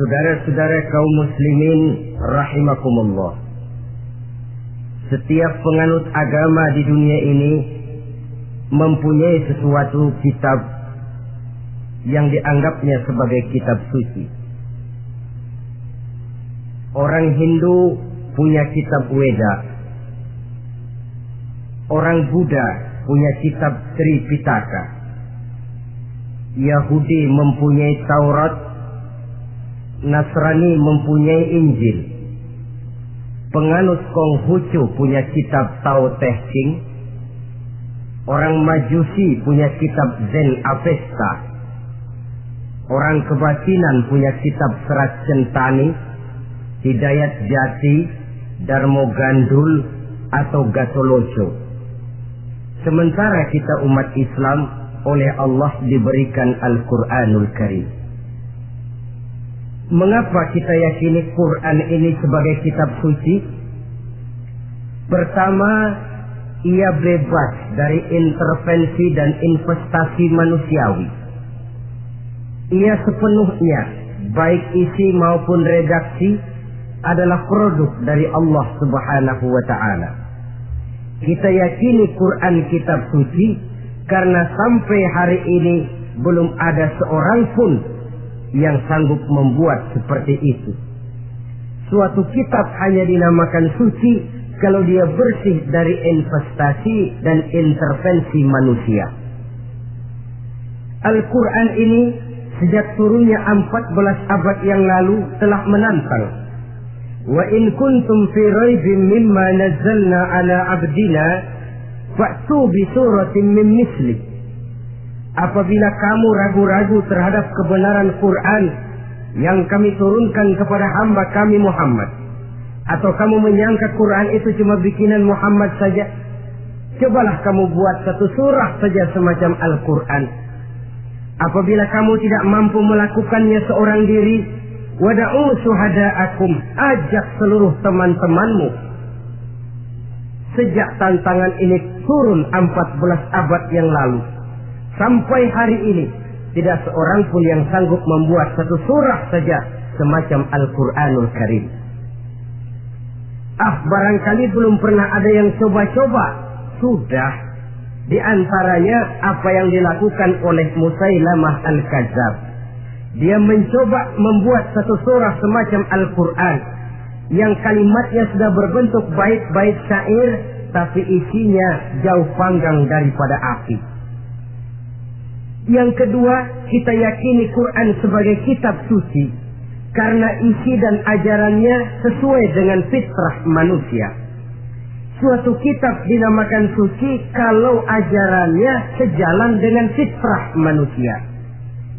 Saudara-saudara kaum muslimin rahimakumullah. Setiap penganut agama di dunia ini mempunyai sesuatu kitab yang dianggapnya sebagai kitab suci. Orang Hindu punya kitab Weda. Orang Buddha punya kitab Tripitaka. Yahudi mempunyai Taurat. Nasrani mempunyai Injil. Penganut Konghucu punya kitab Tao Te Ching. Orang Majusi punya kitab Zen Avesta. Orang Kebatinan punya kitab Serat Centani, Hidayat Jati, Darmo Gandul atau Gatoloco. Sementara kita umat Islam oleh Allah diberikan Al-Quranul Karim. Mengapa kita yakini Quran ini sebagai kitab suci? Pertama, ia bebas dari intervensi dan investasi manusiawi. Ia sepenuhnya, baik isi maupun redaksi, adalah produk dari Allah Subhanahu wa Ta'ala. Kita yakini Quran kitab suci karena sampai hari ini belum ada seorang pun yang sanggup membuat seperti itu. Suatu kitab hanya dinamakan suci kalau dia bersih dari investasi dan intervensi manusia. Al-Quran ini sejak turunnya 14 abad yang lalu telah menantang. Wa in kuntum fi raibin mimma nazzalna ala abdina fa'tu bi suratin min misli. Apabila kamu ragu-ragu terhadap kebenaran Quran yang kami turunkan kepada hamba kami Muhammad, atau kamu menyangka Quran itu cuma bikinan Muhammad saja, cobalah kamu buat satu surah saja semacam Al-Quran. Apabila kamu tidak mampu melakukannya seorang diri, wada'u syuhada'akum, ajak seluruh teman-temanmu. Sejak tantangan ini turun 14 abad yang lalu, sampai hari ini tidak seorang pun yang sanggup membuat satu surah saja semacam Al-Quranul Karim. Barangkali belum pernah ada yang coba-coba. Sudah. Di antaranya apa yang dilakukan oleh Musailamah Al-Kadzab. Dia mencoba membuat satu surah semacam Al-Quran yang kalimatnya sudah berbentuk bait-bait syair, tapi isinya jauh panggang daripada api. Yang kedua, kita yakini Quran sebagai kitab suci karena isi dan ajarannya sesuai dengan fitrah manusia. Suatu kitab dinamakan suci kalau ajarannya sejalan dengan fitrah manusia.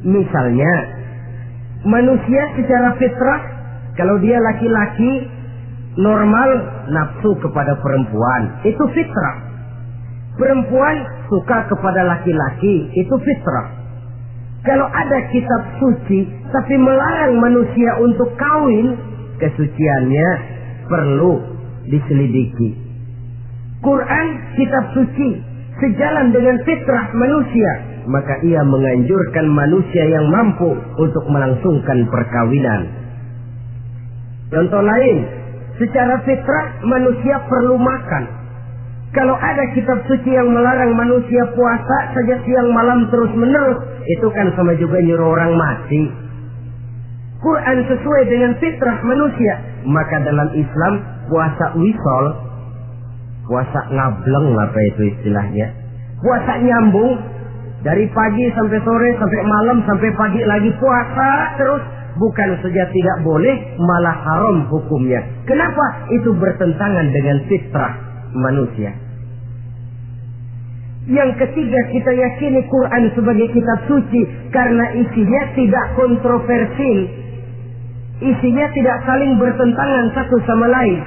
Misalnya, manusia secara fitrah, kalau dia laki-laki normal nafsu kepada perempuan, itu fitrah. Perempuan suka kepada laki-laki, itu fitrah. Kalau ada kitab suci tapi melarang manusia untuk kawin, kesuciannya perlu diselidiki. Quran kitab suci sejalan dengan fitrah manusia, maka ia menganjurkan manusia yang mampu untuk melangsungkan perkawinan. Contoh lain, secara fitrah manusia perlu makan. Kalau ada kitab suci yang melarang manusia puasa saja siang malam terus menerus, itu kan sama juga nyuruh orang mati. Quran sesuai dengan fitrah manusia, maka dalam Islam puasa wisol, puasa ngableng apa itu istilahnya, puasa nyambung dari pagi sampai sore sampai malam sampai pagi lagi puasa terus, bukan saja tidak boleh, malah haram hukumnya. Kenapa? Itu bertentangan dengan fitrah manusia. Yang ketiga, kita yakini Quran sebagai kitab suci karena isinya tidak kontroversil. Isinya tidak saling bertentangan satu sama lain.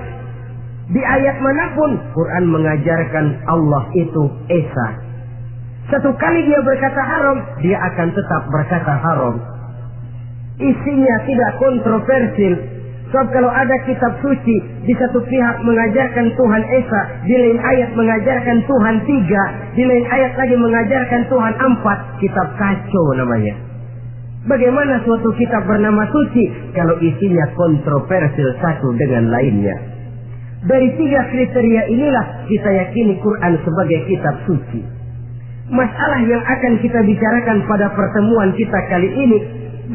Di ayat manapun Quran mengajarkan Allah itu Esa. Satu kali dia berkata haram, dia akan tetap berkata haram. Isinya tidak kontroversil. Sebab kalau ada kitab suci, di satu pihak mengajarkan Tuhan Esa, di lain ayat mengajarkan Tuhan 3, di lain ayat lagi mengajarkan Tuhan 4, kitab kacau namanya. Bagaimana suatu kitab bernama suci kalau isinya kontroversial satu dengan lainnya? Dari 3 kriteria inilah kita yakini Quran sebagai kitab suci. Masalah yang akan kita bicarakan pada pertemuan kita kali ini,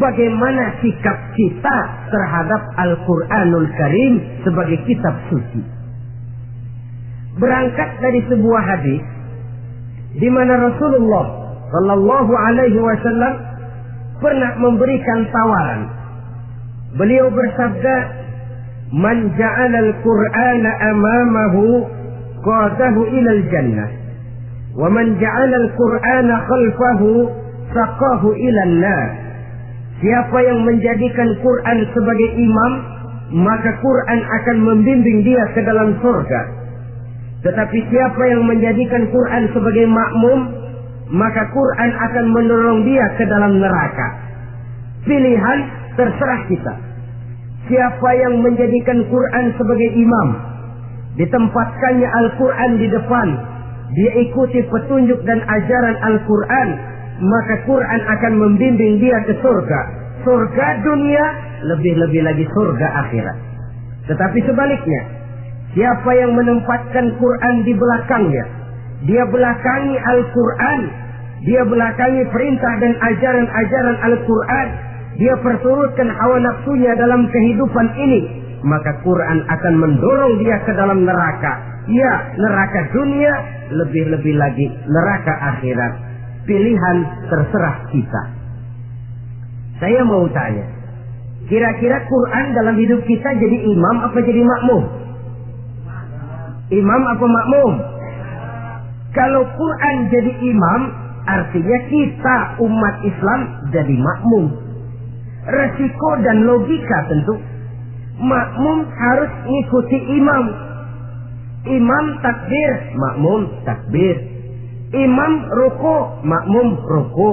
bagaimana sikap kita terhadap Al-Quranul Karim sebagai kitab suci. Berangkat dari sebuah hadis di mana Rasulullah Shallallahu Alaihi Wasallam pernah memberikan tawaran. Beliau bersabda, "Man ja'ala al-Qur'ana amamahu qadahu ila al-jannah, wa man ja'ala al-Qur'ana khalfahu saqahu ila an-nar." Siapa yang menjadikan Quran sebagai imam, maka Quran akan membimbing dia ke dalam surga. Tetapi siapa yang menjadikan Quran sebagai makmum, maka Quran akan mendorong dia ke dalam neraka. Pilihan terserah kita. Siapa yang menjadikan Quran sebagai imam, ditempatkannya Al-Quran di depan, dia ikuti petunjuk dan ajaran Al-Quran, maka Quran akan membimbing dia ke surga. Surga dunia, lebih-lebih lagi surga akhirat. Tetapi sebaliknya, siapa yang menempatkan Quran di belakangnya, dia belakangi Al-Quran, dia belakangi perintah dan ajaran-ajaran Al-Quran, dia perturutkan hawa nafsunya dalam kehidupan ini, maka Quran akan mendorong dia ke dalam neraka. Ya, neraka dunia, lebih-lebih lagi neraka akhirat. Pilihan terserah kita. Saya mau tanya, kira-kira Quran dalam hidup kita jadi imam apa jadi makmum? Imam apa makmum? Kalau Quran jadi imam, artinya kita umat Islam jadi makmum. Resiko dan logika tentu, makmum harus ngikuti imam. Imam takbir, makmum takbir. Imam ruku, makmum ruku.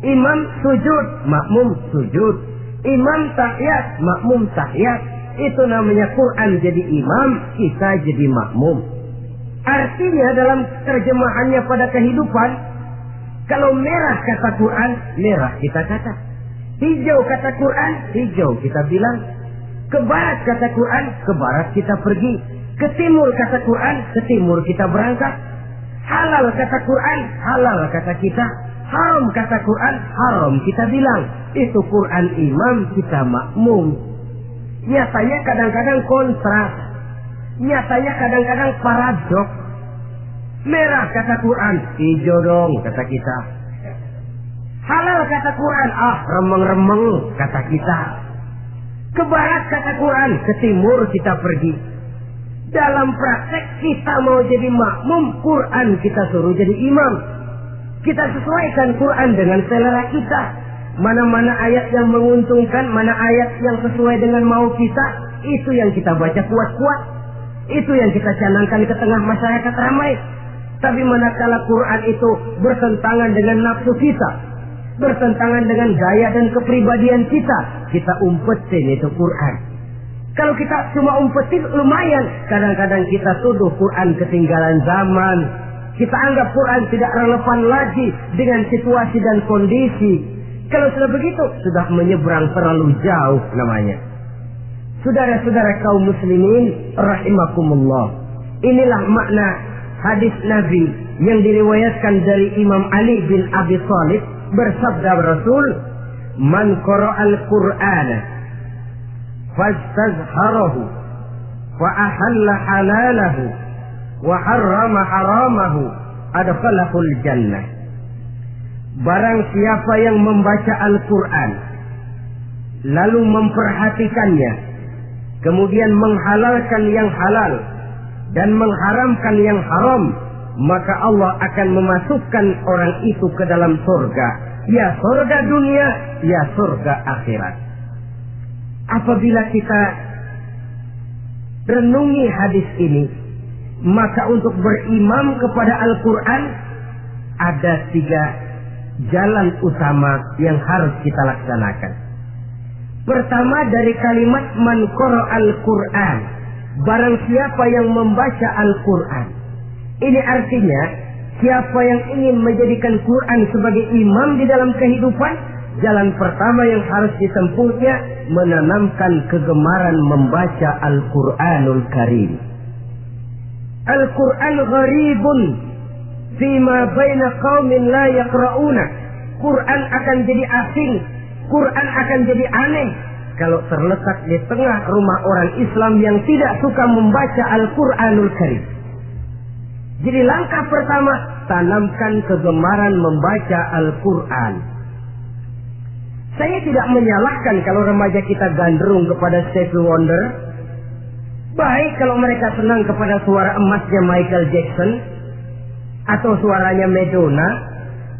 Imam sujud, makmum sujud. Imam tahiyat, makmum tahiyat. Itu namanya Quran jadi imam, kita jadi makmum. Artinya dalam terjemahannya pada kehidupan, kalau merah kata Quran, merah kita kata. Hijau kata Quran, hijau kita bilang. Ke barat kata Quran, ke barat kita pergi. Ke timur kata Quran, ke timur kita berangkat. Halal kata Quran, halal kata kita. Haram kata Quran, haram kita bilang. Itu Quran imam, kita makmum. Nyatanya kadang-kadang kontras. Nyatanya kadang-kadang paradoks. Merah kata Quran, hijau dong kata kita. Halal kata Quran, remeng-remeng kata kita. Ke barat kata Quran, ke timur kita pergi. Dalam praktek kita mau jadi makmum, Quran kita suruh jadi imam. Kita sesuaikan Quran dengan selera kita. Mana-mana ayat yang menguntungkan, mana ayat yang sesuai dengan mau kita, itu yang kita baca kuat-kuat. Itu yang kita canangkan ke tengah masyarakat ramai. Tapi manakala Quran itu bertentangan dengan nafsu kita, bertentangan dengan gaya dan kepribadian kita umpetin itu Quran. Kalau kita cuma umpetin lumayan, kadang-kadang kita tuduh Quran ketinggalan zaman. Kita anggap Quran tidak relevan lagi dengan situasi dan kondisi. Kalau sudah begitu, sudah menyeberang terlalu jauh namanya. Saudara-saudara kaum muslimin rahimakumullah. Inilah makna hadis Nabi yang diriwayatkan dari Imam Ali bin Abi Thalib, bersabda Rasul, "Man qara'al Qur'ana fastazharahu wa ahalla halalahu wa harrama haramahu adkhalahul jannah." Barang siapa yang membaca Al-Quran lalu memperhatikannya, kemudian menghalalkan yang halal dan mengharamkan yang haram, maka Allah akan memasukkan orang itu ke dalam surga. Ya surga dunia, ya surga akhirat. Apabila kita renungi hadis ini, maka untuk berimam kepada Al-Quran ada 3 jalan utama yang harus kita laksanakan. Pertama, dari kalimat man qara'al Qur'an, barang siapa yang membaca Al-Quran. Ini artinya siapa yang ingin menjadikan Quran sebagai imam di dalam kehidupan, jalan pertama yang harus ditempuhnya menanamkan kegemaran membaca Al-Quranul Karim. Al-Quran gharibun fima baina qaumin la yaqra'una. Quran akan jadi asing, Quran akan jadi aneh kalau terletak di tengah rumah orang Islam yang tidak suka membaca Al-Quranul Karim. Jadi langkah pertama, tanamkan kegemaran membaca Al-Quran. Saya tidak menyalahkan kalau remaja kita gandrung kepada Stevie Wonder. Baik kalau mereka senang kepada suara emasnya Michael Jackson atau suaranya Madonna.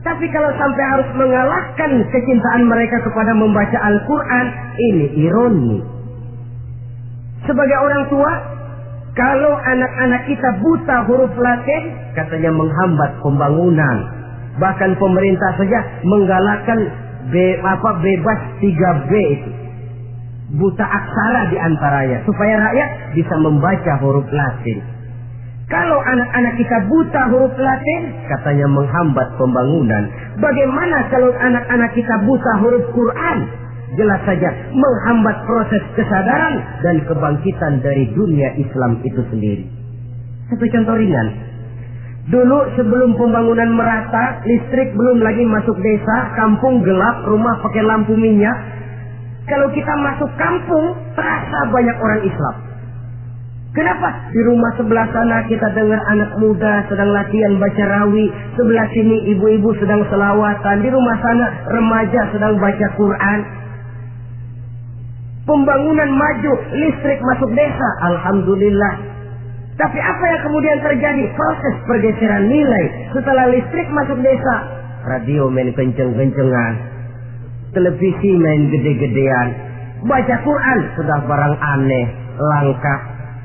Tapi kalau sampai harus mengalahkan kecintaan mereka kepada membaca Al-Quran, ini ironi. Sebagai orang tua, kalau anak-anak kita buta huruf Latin, katanya menghambat pembangunan. Bahkan pemerintah saja menggalakkan bebas 3B itu. Buta aksara diantaranya, supaya rakyat bisa membaca huruf Latin. Kalau anak-anak kita buta huruf Latin, katanya menghambat pembangunan. Bagaimana kalau anak-anak kita buta huruf Quran? Jelas saja menghambat proses kesadaran dan kebangkitan dari dunia Islam itu sendiri. Satu contoh ringan. Dulu sebelum pembangunan merata, listrik belum lagi masuk desa, kampung gelap, rumah pakai lampu minyak. Kalau kita masuk kampung, terasa banyak orang Islam. Kenapa? Di rumah sebelah sana kita dengar anak muda sedang latihan baca rawi, sebelah sini ibu-ibu sedang selawatan, di rumah sana remaja sedang baca Quran. Pembangunan maju, listrik masuk desa, alhamdulillah. Tapi apa yang kemudian terjadi? Proses pergeseran nilai. Setelah listrik masuk desa, radio main kenceng-kencengan, televisi main gede-gedean, baca Quran sudah barang aneh, langka.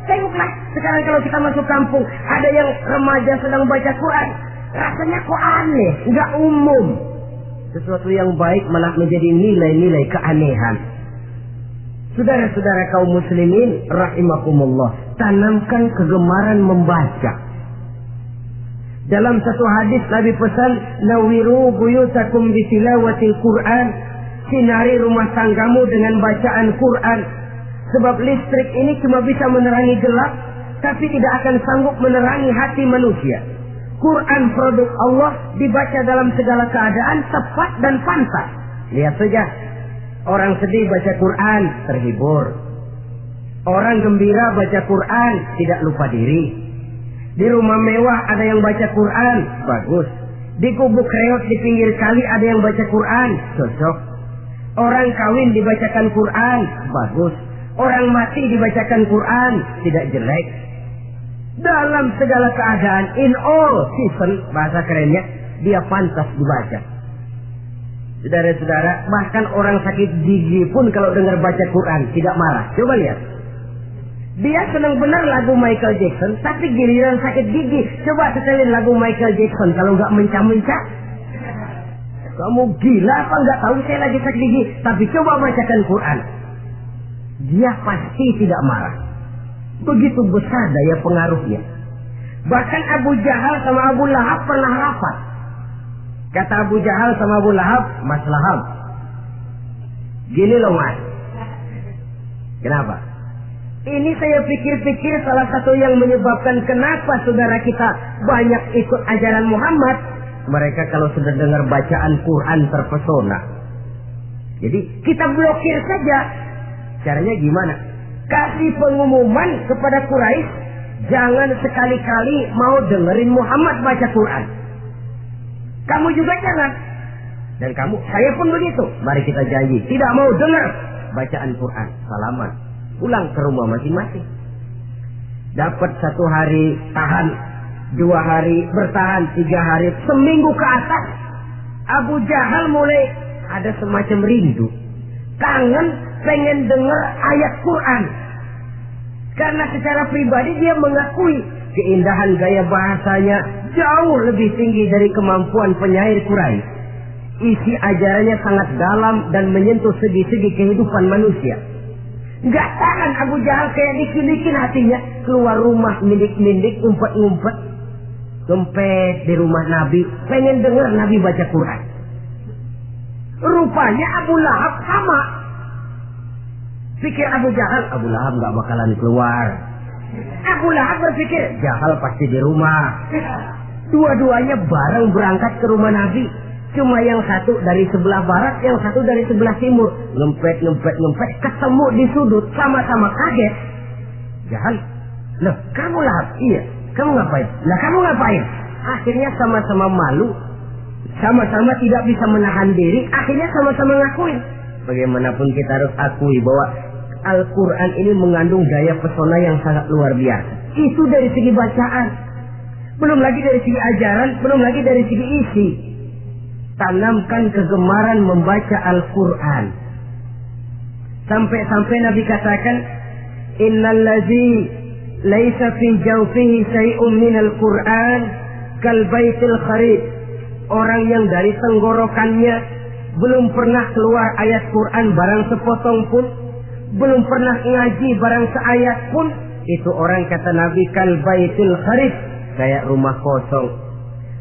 Tengoklah sekarang kalau kita masuk kampung, ada yang remaja sedang baca Quran, rasanya kok aneh, nggak umum. Sesuatu yang baik malah menjadi nilai-nilai keanehan. Saudara-saudara kaum muslimin rahimakumullah, tanamkan kegemaran membaca. Dalam satu hadis Nabi pesan, nawiru buyutakum bitilawatil Quran, sinari rumah tanggamu dengan bacaan Quran. Sebab listrik ini cuma bisa menerangi gelap, tapi tidak akan sanggup menerangi hati manusia. Quran produk Allah dibaca dalam segala keadaan, tepat dan pantas. Lihat saja, orang sedih baca Quran, terhibur. Orang gembira baca Quran, tidak lupa diri. Di rumah mewah ada yang baca Quran, bagus. Di gubuk reot di pinggir kali ada yang baca Quran, cocok. Orang kawin dibacakan Quran, bagus. Orang mati dibacakan Quran, tidak jelek. Dalam segala keadaan, in all season, bahasa kerennya, dia pantas dibaca. Saudara-saudara, bahkan orang sakit gigi pun kalau dengar baca Quran tidak marah. Coba lihat. Dia senang benar lagu Michael Jackson, tapi giliran sakit gigi, coba setelin lagu Michael Jackson kalau nggak mencah-mencah. Kamu gila apa nggak tahu saya lagi sakit gigi? Tapi coba bacakan Quran. Dia pasti tidak marah. Begitu besar daya pengaruhnya. Bahkan Abu Jahal sama Abu Lahab pernah rapat. Kata Abu Jahal sama Abu Lahab, Mas Lahab, gini loh Mas. Kenapa? Ini saya pikir-pikir salah satu yang menyebabkan kenapa saudara kita banyak ikut ajaran Muhammad. Mereka kalau sudah dengar bacaan Quran terpesona. Jadi kita blokir saja. Caranya gimana? Kasih pengumuman kepada Quraisy, jangan sekali-kali mau dengerin Muhammad baca Quran. Kamu juga jangan. Dan kamu, saya pun begitu. Mari kita janji, tidak mau dengar bacaan Quran. Salaman. Pulang ke rumah masing-masing. Dapat 1 hari tahan, 2 hari bertahan, 3 hari, seminggu ke atas. Abu Jahal mulai ada semacam rindu. Kangen pengen dengar ayat Quran. Karena secara pribadi dia mengakui keindahan gaya bahasanya jauh lebih tinggi dari kemampuan penyair Quraisy. Isi ajarannya sangat dalam dan menyentuh segi-segi kehidupan manusia. Gak tahan Abu Jahal kayak dikin-dikin hatinya. Keluar rumah mindik-mindik, ngumpet-ngumpet. Gempet di rumah Nabi, pengen dengar Nabi baca Quran. Rupanya Abu Lahab sama. Pikir Abu Lahab nggak bakalan keluar. Abu Lahab berpikir, Jahal pasti di rumah. Dua-duanya bareng berangkat ke rumah Nabi. Cuma yang satu dari sebelah barat, yang satu dari sebelah timur. Ngempet, ketemu di sudut, sama-sama kaget. Jahal, loh kamu Lahab? Iya, kamu ngapain? Lah kamu ngapain? Akhirnya sama-sama malu, sama-sama tidak bisa menahan diri, akhirnya sama-sama ngakuin. Bagaimanapun kita harus akui bahwa Al-Quran ini mengandung daya pesona yang sangat luar biasa. Itu dari segi bacaan, belum lagi dari segi ajaran, belum lagi dari segi isi. Tanamkan kegemaran membaca Al-Quran. Sampai-sampai Nabi katakan, Innal ladzi laisa fi jawfihi syai'un minal Quran kal baitil kharib. Orang yang dari tenggorokannya belum pernah keluar ayat Quran barang sepotong pun, belum pernah ngaji barang seayat pun, itu orang kata Nabi kal baitil kharib, kayak rumah kosong.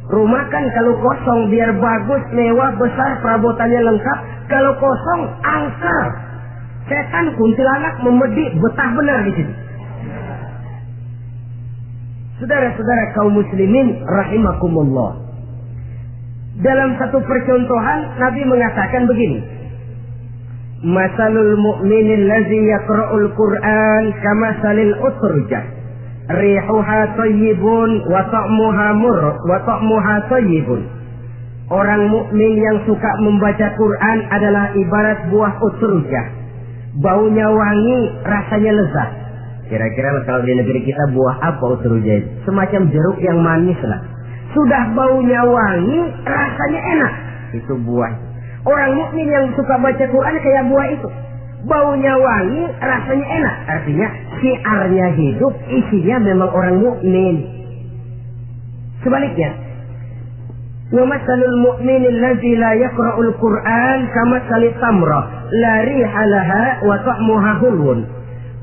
Rumah kan kalau kosong biar bagus, mewah, besar, perabotannya lengkap. Kalau kosong angker, setan kuntilanak memedik, betah benar di situ. Saudara-saudara kaum muslimin rahimakumullah. Dalam satu percontohan Nabi mengatakan begini, Masalul mu'minil ladzi yaqra'ul Qur'an kamasalil utrujah rihuha thayyibun wa ta'muha thayyibun. Orang mukmin yang suka membaca Quran adalah ibarat buah utrujah. Baunya wangi, rasanya lezat. Kira-kira kalau di negeri kita buah apa utrujah? Semacam jeruk yang manis lah. Sudah baunya wangi, rasanya enak. Itu buah. Orang mukmin yang suka baca Quran kayak buah itu. Baunya wangi, rasanya enak. Artinya syiarnya hidup, isinya memang orang mukmin. Sebaliknya, wa masalul mu'minil ladzi la yaqra'ul Qur'an kamasalit tamrah la riha laha wa ta'muha hulwun.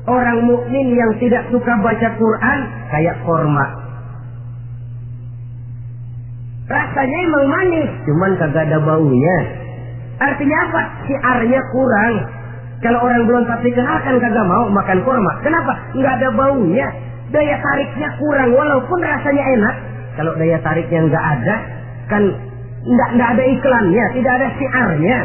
Orang mukmin yang tidak suka baca Quran kayak korma. Rasanya emang manis, cuman kagak ada baunya. Artinya apa? Syiarnya kurang. Kalau orang belum tapi kenal kan kagak mau makan korma. Kenapa? Nggak ada baunya. Daya tariknya kurang, walaupun rasanya enak. Kalau daya tariknya nggak ada, kan nggak ada iklannya, tidak ada syiarnya.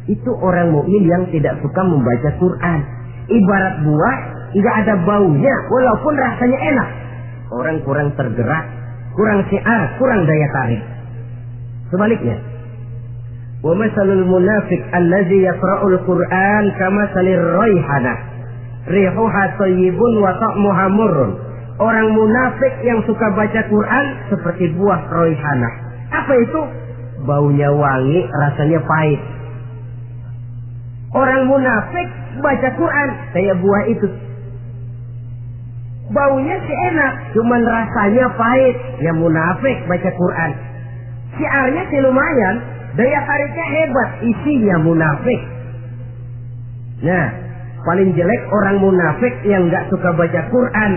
Itu orang mukmin yang tidak suka membaca Quran. Ibarat buah, nggak ada baunya, walaupun rasanya enak. Orang kurang tergerak, kurang syiar, kurang daya tarik. Sebaliknya, wa masalul munafiq allazi yaqra'ul Qur'an kamasalir raihanah rihuha thayyibun wa ta'muha murrun. Orang munafik yang suka baca Quran seperti buah raihanah. Apa itu? Baunya wangi, rasanya pahit. Orang munafik baca Quran kayak buah itu. Baunya sih enak, cuman rasanya pahit. Ya munafik baca Quran. Syiarnya sih lumayan, daya tariknya hebat, isinya munafik. Nah, paling jelek orang munafik yang nggak suka baca Quran.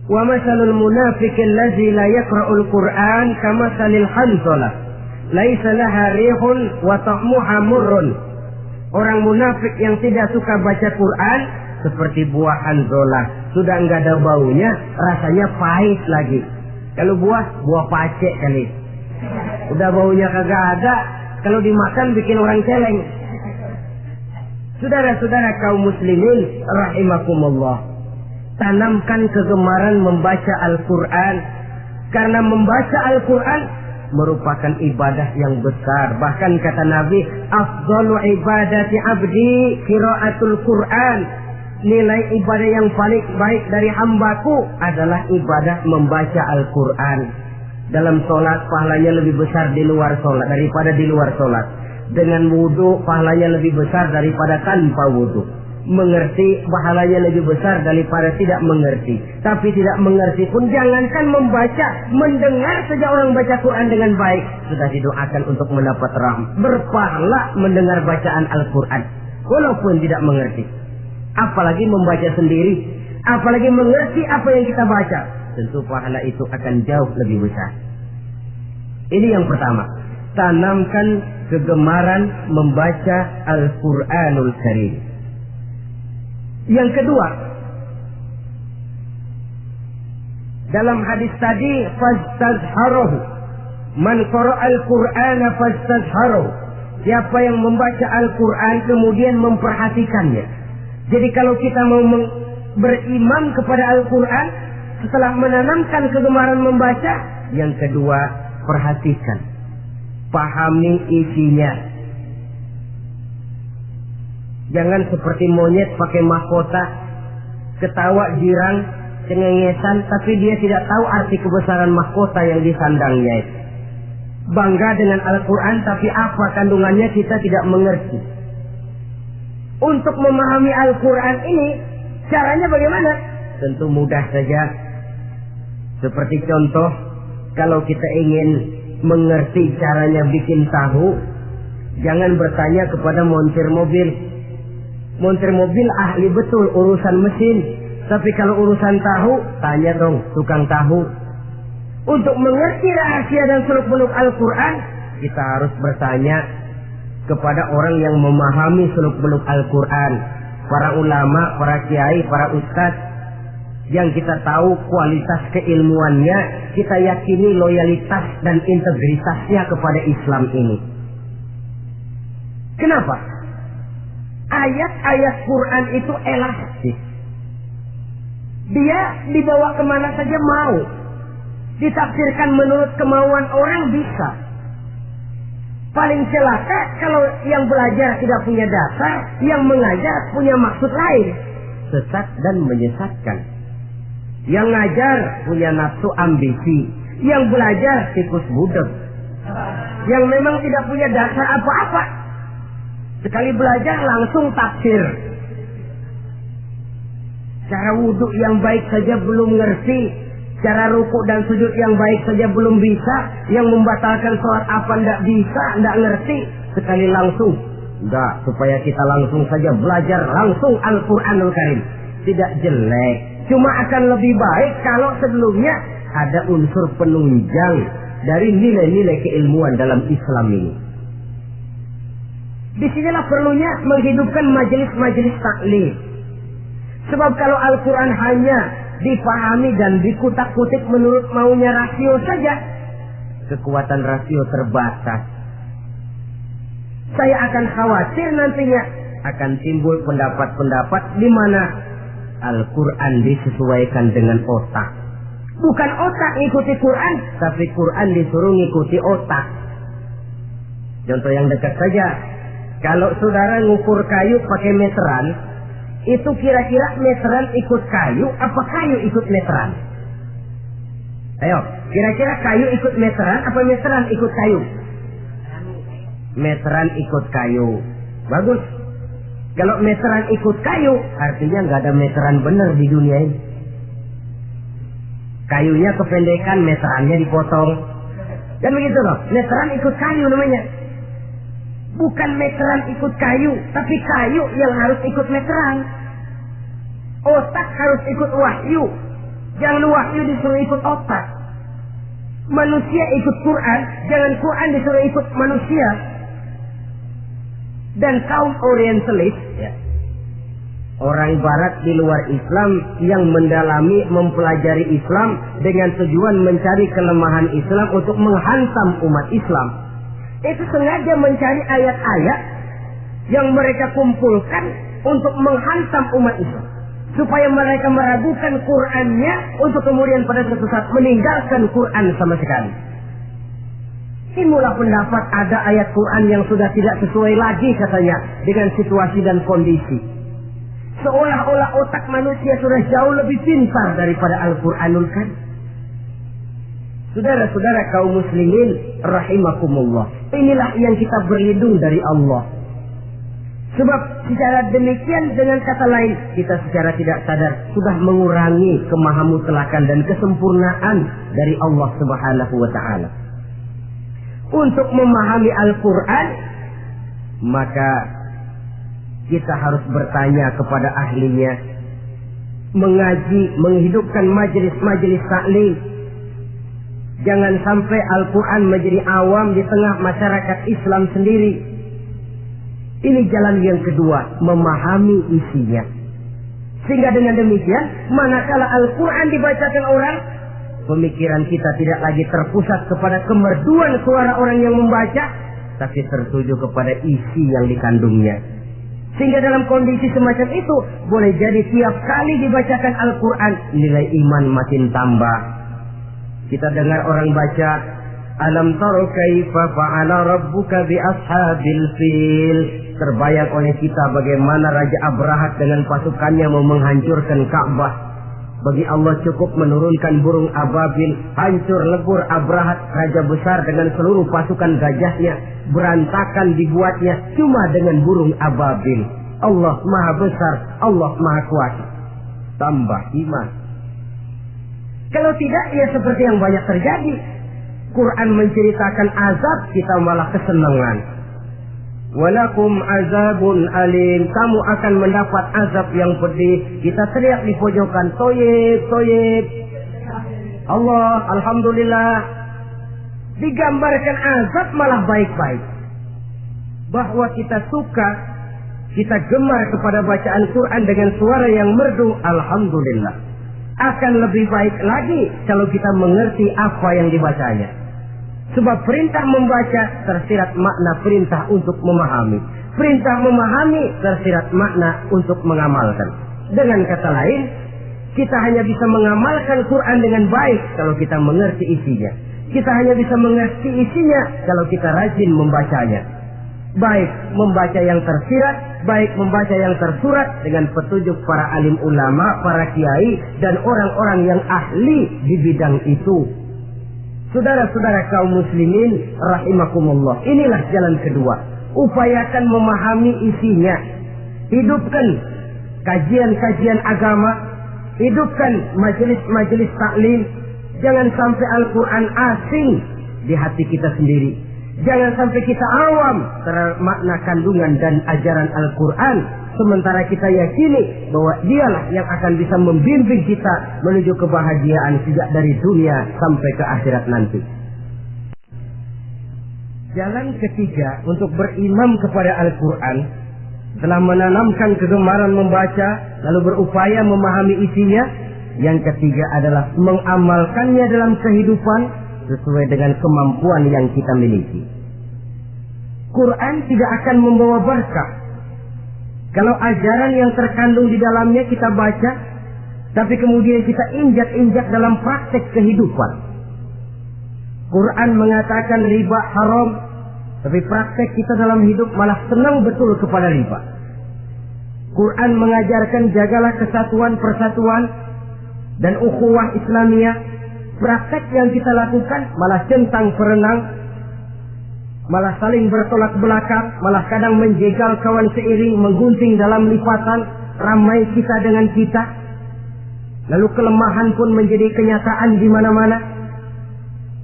Wa masalul munafiqil ladzi la yaqra'ul Qur'an kamasalil hanzalah laisa laha rihun wa ta'muha murrun. Orang munafik yang tidak suka baca Quran seperti buah hanzalah, sudah enggak ada baunya, rasanya pahit lagi. Kalau buah pacek kali. Udah baunya kagak ada, kalau dimakan bikin orang celeng. Saudara-saudara kaum muslimin rahimakumullah, tanamkan kegemaran membaca Al-Quran, karena membaca Al-Quran merupakan ibadah yang besar. Bahkan kata Nabi, afdalu ibadati abdi qiraatul Quran. Nilai ibadah yang paling baik dari hambaku adalah ibadah membaca Al-Quran. Dalam sholat pahalanya lebih besar di luar sholat daripada di luar sholat. Dengan wudu pahalanya lebih besar daripada tanpa wudu. Mengerti pahalanya lebih besar daripada tidak mengerti. Tapi tidak mengerti pun jangankan membaca, mendengar saja orang baca Quran dengan baik sudah didoakan untuk mendapat rahmat. Berpahala mendengar bacaan Al-Quran walaupun tidak mengerti. Apalagi membaca sendiri, apalagi mengerti apa yang kita baca, tentu pahala itu akan jauh lebih besar. Ini yang pertama. tanamkan kegemaran membaca Al-Quranul Karim. Yang kedua, dalam hadis tadi, fastazharuhu, man qara'al Qur'ana fastazharuhu, siapa yang membaca Al-Quran kemudian memperhatikannya. Jadi kalau kita mau beriman kepada Al-Quran, setelah menanamkan kegemaran membaca, yang kedua, perhatikan, pahami isinya. Jangan seperti monyet pakai mahkota, ketawa girang, cengengesan, tapi dia tidak tahu arti kebesaran mahkota yang disandangnya. Bangga dengan Al-Quran, tapi apa kandungannya kita tidak mengerti. Untuk memahami Al-Quran ini, caranya bagaimana? Tentu mudah saja. Seperti contoh, kalau kita ingin mengerti caranya bikin tahu, jangan bertanya kepada montir mobil. Montir mobil ahli betul urusan mesin, tapi kalau urusan tahu, tanya dong tukang tahu. Untuk mengerti rahasia dan seluk-beluk Al-Quran, kita harus bertanya kepada orang yang memahami seluk-beluk Al-Quran, para ulama, para kiai, para ustadz, yang kita tahu kualitas keilmuannya, kita yakini loyalitas dan integritasnya kepada Islam ini. Kenapa? Ayat-ayat Quran itu elastis. Dia dibawa kemana saja mau. Ditafsirkan menurut kemauan orang bisa. Paling celaka kalau yang belajar tidak punya dasar, yang mengajar punya maksud lain, sesat dan menyesatkan. Yang ngajar punya nafsu ambisi, yang belajar tikus budeg, yang memang tidak punya dasar apa-apa. Sekali belajar langsung tafsir. Cara wudhu yang baik saja belum ngerti, cara rukuk dan sujud yang baik saja belum bisa, yang membatalkan sholat apa ndak bisa, ndak ngerti. Sekali langsung, enggak, supaya kita langsung saja belajar langsung Al-Quranul Karim. Tidak jelek, cuma akan lebih baik kalau sebelumnya ada unsur penunjang dari nilai-nilai keilmuan dalam Islam ini. Disinilah perlunya menghidupkan majelis-majelis taklim. Sebab kalau Al-Quran hanya dipahami dan dikutak-kutik menurut maunya rasio saja, kekuatan rasio terbatas. Saya akan khawatir nantinya akan timbul pendapat-pendapat di mana Al-Quran disesuaikan dengan otak. Bukan otak ngikuti Quran, tapi Quran disuruh ngikuti otak. Contoh yang dekat saja. Kalau saudara ngukur kayu pakai meteran, itu kira-kira meteran ikut kayu, apa kayu ikut meteran? Ayo, kira-kira kayu ikut meteran, apa meteran ikut kayu? Meteran ikut kayu. Bagus. Kalau meteran ikut kayu, artinya nggak ada meteran benar di dunia ini. Kayunya kependekan, meterannya dipotong. Dan begitu loh, meteran ikut kayu namanya. Bukan meteran ikut kayu, tapi kayu yang harus ikut meteran. Otak harus ikut wahyu. Jangan wahyu disuruh ikut otak. Manusia ikut Quran, jangan Quran disuruh ikut manusia. Dan kaum orientalis, orang barat di luar Islam yang mendalami, mempelajari Islam dengan tujuan mencari kelemahan Islam untuk menghantam umat Islam, itu sengaja mencari ayat-ayat yang mereka kumpulkan untuk menghantam umat Islam, supaya mereka meragukan Qurannya untuk kemudian pada suatu saat meninggalkan Quran sama sekali. Timbullah pendapat ada ayat Quran yang sudah tidak sesuai lagi katanya dengan situasi dan kondisi. Seolah-olah otak manusia sudah jauh lebih pintar daripada Al-Quranul Karim. Saudara-saudara kaum muslimin rahimakumullah, inilah yang kita berlindung dari Allah. Sebab secara demikian, dengan kata lain, kita secara tidak sadar sudah mengurangi kemahamutlakan dan kesempurnaan dari Allah Subhanahu wa ta'ala. Untuk memahami Al-Quran, maka kita harus bertanya kepada ahlinya, mengaji, menghidupkan majelis-majelis taklim. Jangan sampai Al-Quran menjadi awam di tengah masyarakat Islam sendiri. Ini jalan yang kedua, memahami isinya. Sehingga dengan demikian, manakala Al-Quran dibacakan orang, pemikiran kita tidak lagi terpusat kepada kemerduan suara orang yang membaca, tapi tertuju kepada isi yang dikandungnya. Sehingga dalam kondisi semacam itu, boleh jadi tiap kali dibacakan Al-Quran, nilai iman makin tambah. Kita dengar orang baca, Alam taro kaifa fa'ala rabbuka bi ashabil fil. Terbayang oleh kita bagaimana Raja Abrahat dengan pasukannya mau menghancurkan Ka'bah. Bagi Allah cukup menurunkan burung ababil, hancur lebur Abrahat, raja besar dengan seluruh pasukan gajahnya, berantakan dibuatnya cuma dengan burung ababil. Allah Maha Besar, Allah Maha Kuasa. Tambah iman. Kalau tidak, ya seperti yang banyak terjadi. Quran menceritakan azab, kita malah kesenangan. Walakum azabun alim, kamu akan mendapat azab yang pedih. Kita teriak di pojokan, toyib, toyib. Allah, alhamdulillah. Digambarkan azab malah baik-baik. Bahwa kita suka, kita gemar kepada bacaan Quran dengan suara yang merdu, alhamdulillah. Akan lebih baik lagi kalau kita mengerti apa yang dibacanya. Sebab perintah membaca tersirat makna perintah untuk memahami. Perintah memahami tersirat makna untuk mengamalkan. Dengan kata lain, kita hanya bisa mengamalkan Quran dengan baik kalau kita mengerti isinya. Kita hanya bisa mengerti isinya kalau kita rajin membacanya. Baik membaca yang tersirat, baik membaca yang tersurat dengan petunjuk para alim ulama, para kiai, dan orang-orang yang ahli di bidang itu. Saudara-saudara kaum muslimin rahimakumullah, inilah jalan kedua. Upayakan memahami isinya. Hidupkan kajian-kajian agama, hidupkan majelis-majelis taklim. Jangan sampai Al-Quran asing di hati kita sendiri. Jangan sampai kita awam terhadap makna kandungan dan ajaran Al-Quran, sementara kita yakini bahwa dialah yang akan bisa membimbing kita menuju kebahagiaan sejak dari dunia sampai ke akhirat nanti. Jalan ketiga untuk berimam kepada Al-Quran, setelah menanamkan kegemaran membaca lalu berupaya memahami isinya, yang ketiga adalah mengamalkannya dalam kehidupan sesuai dengan kemampuan yang kita miliki. Quran tidak akan membawa berkah kalau ajaran yang terkandung di dalamnya kita baca, tapi kemudian kita injak-injak dalam praktek kehidupan. Quran mengatakan riba haram, tapi praktek kita dalam hidup malah senang betul kepada riba. Quran mengajarkan jagalah kesatuan persatuan dan ukhuwah Islamiyah. Praktek yang kita lakukan malah centang perenang, malah saling bertolak belakang, malah kadang menjegal kawan seiring, menggunting dalam lipatan, ramai kita dengan kita. Lalu kelemahan pun menjadi kenyataan di mana-mana.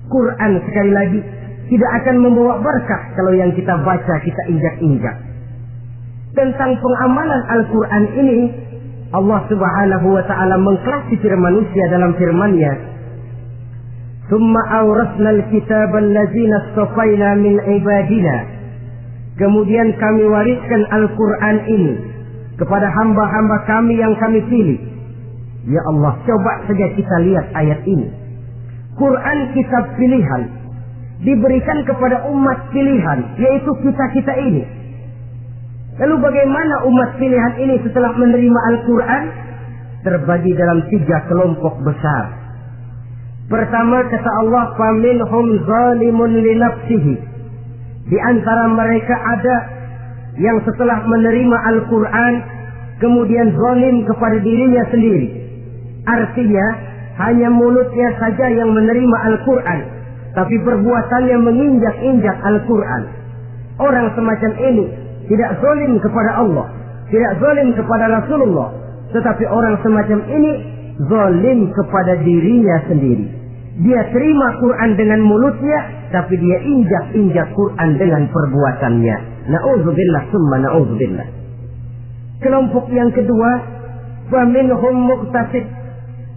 Quran sekali lagi tidak akan membawa berkah kalau yang kita baca kita injak-injak. Tentang pengamalan Al-Quran ini, Allah Subhanahu wa ta'ala mengklasifikasi manusia dalam firman-Nya, Tsumma awrasnal kitabal ladzina astafaina min ibadina. Kemudian kami wariskan Al-Quran ini kepada hamba-hamba kami yang kami pilih. Ya Allah, coba saja kita lihat ayat ini. Quran kitab pilihan diberikan kepada umat pilihan, yaitu kita-kita ini. Lalu bagaimana umat pilihan ini setelah menerima Al-Quran? Terbagi dalam 3 kelompok besar. Pertama, kata Allah, faminhum zalimun li nafsihi. Di antara mereka ada yang setelah menerima Al-Quran kemudian zalim kepada dirinya sendiri. Artinya hanya mulutnya saja yang menerima Al-Quran, tapi perbuatannya menginjak-injak Al-Quran. Orang semacam ini tidak zalim kepada Allah, tidak zalim kepada Rasulullah, tetapi orang semacam ini zalim kepada dirinya sendiri. Dia terima Quran dengan mulutnya, tapi dia injak-injak Quran dengan perbuatannya. Na'udzubillah summa na'udzubillah. Kelompok yang kedua, faminhum muqtasid.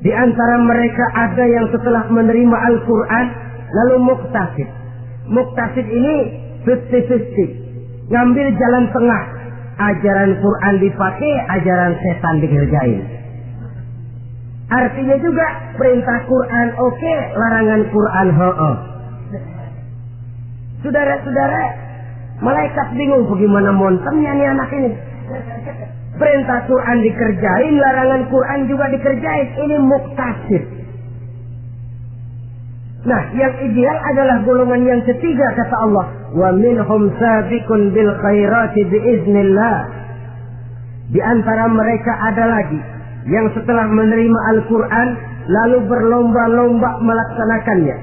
Di antara mereka ada yang setelah menerima Al-Quran lalu muktasid. Muktasid ini 50-50, ngambil jalan tengah. Ajaran Quran dipakai, ajaran setan dikerjain. Artinya juga perintah Quran oke, larangan Quran ho-oh. Saudara-saudara, malaikat bingung bagaimana montemnya nih anak ini. Perintah Quran dikerjain, larangan Quran juga dikerjain. Ini muktasid. Nah, yang ideal adalah golongan yang ketiga, kata Allah, wa minhum sabiqun bil khairati biiznillah. Di antara mereka ada lagi yang setelah menerima Al-Quran lalu berlomba-lomba melaksanakannya,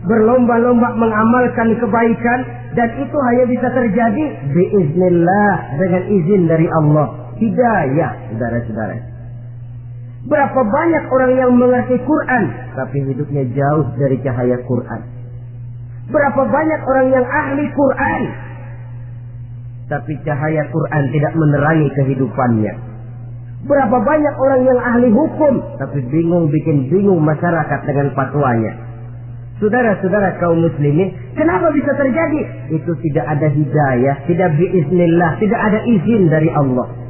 berlomba-lomba mengamalkan kebaikan, dan itu hanya bisa terjadi biiznillah, dengan izin dari Allah. Hidayah, saudara-saudara. Berapa banyak orang yang mengerti Quran tapi hidupnya jauh dari cahaya Quran. Berapa banyak orang yang ahli Quran tapi cahaya Quran tidak menerangi kehidupannya. Berapa banyak orang yang ahli hukum tapi bikin bingung masyarakat dengan fatwanya. Saudara-saudara kaum muslimin, kenapa bisa terjadi? Itu tidak ada hidayah, tidak biiznillah, tidak ada izin dari Allah.